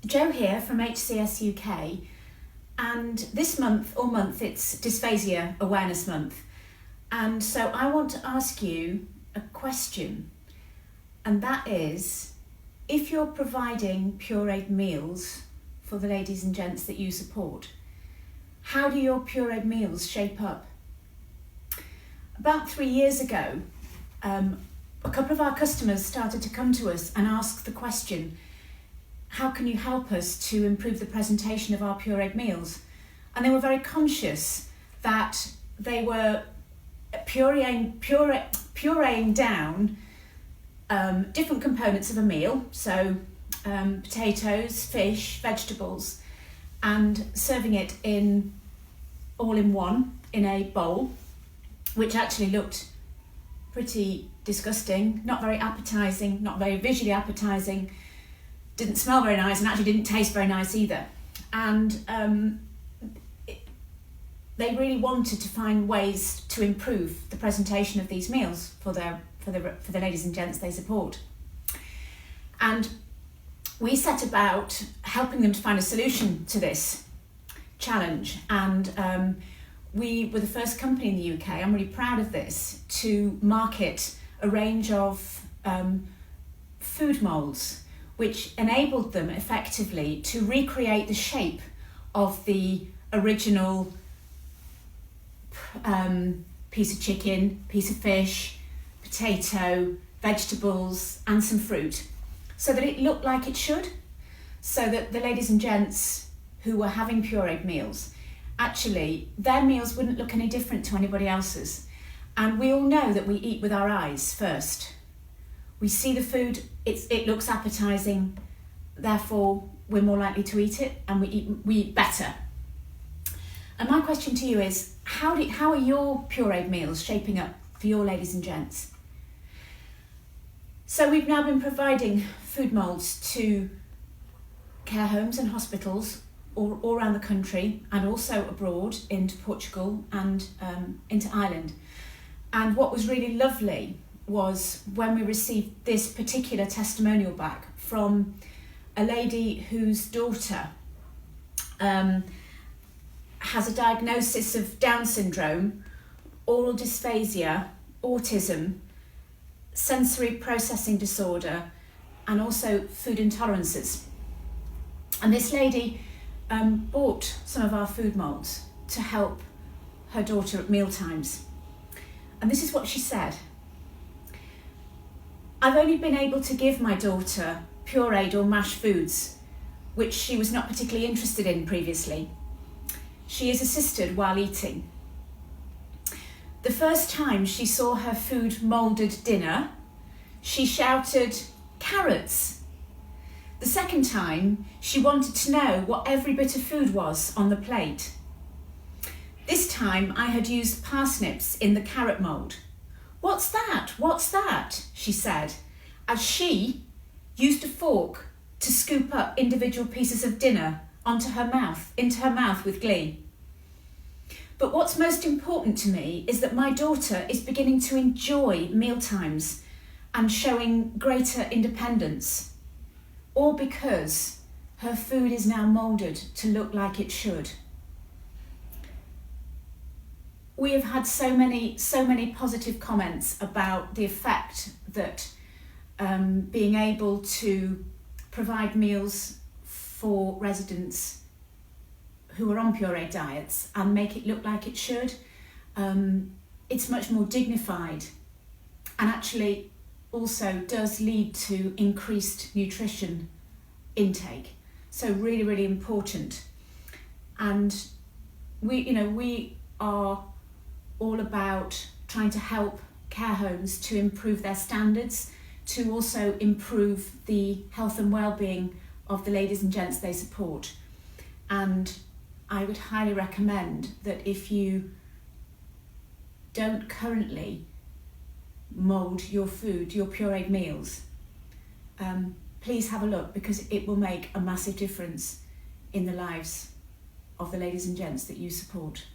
Jo here from HCS UK, and this month it's Dysphagia Awareness Month, and so I want to ask you a question, and that is, if you're providing pureed meals for the ladies and gents that you support, how do your pureed meals shape up? About 3 years ago, a couple of our customers started to come to us and ask the question, how can you help us to improve the presentation of our pureed meals? And they were very conscious that they were pureeing down different components of a meal, so potatoes, fish, vegetables, and serving it all in one in a bowl, which actually looked pretty disgusting, not very appetising, not very visually appetising, didn't smell very nice, and actually didn't taste very nice either. And they really wanted to find ways to improve the presentation of these meals for the ladies and gents they support. And we set about helping them to find a solution to this challenge, and we were the first company in the UK, I'm really proud of this, to market a range of food moulds which enabled them effectively to recreate the shape of the original piece of chicken, piece of fish, potato, vegetables and some fruit, so that it looked like it should, so that the ladies and gents who were having pureed meals, actually their meals wouldn't look any different to anybody else's. And we all know that we eat with our eyes first. We see the food, it looks appetising, therefore we're more likely to eat it, and we eat better. And my question to you is, how are your pureed meals shaping up for your ladies and gents? So we've now been providing food moulds to care homes and hospitals all around the country, and also abroad into Portugal and into Ireland. And what was really lovely was when we received this particular testimonial back from a lady whose daughter has a diagnosis of Down syndrome, oral dysphagia, autism, sensory processing disorder, and also food intolerances. And this lady bought some of our food moulds to help her daughter at mealtimes. And this is what she said. I've only been able to give my daughter pureed or mashed foods, which she was not particularly interested in previously. She is assisted while eating. The first time she saw her food moulded dinner, she shouted, "Carrots!" The second time, she wanted to know what every bit of food was on the plate. This time I had used parsnips in the carrot mould. "What's that? What's that?" she said, as she used a fork to scoop up individual pieces of dinner into her mouth with glee. But what's most important to me is that my daughter is beginning to enjoy mealtimes and showing greater independence, all because her food is now moulded to look like it should. We have had so many positive comments about the effect that being able to provide meals for residents who are on pureed diets and make it look like it should. It's much more dignified, and actually also does lead to increased nutrition intake. So really, really important. And we are all about trying to help care homes to improve their standards, to also improve the health and well-being of the ladies and gents they support. And I would highly recommend that if you don't currently mould your food, your pureed meals, please have a look, because it will make a massive difference in the lives of the ladies and gents that you support.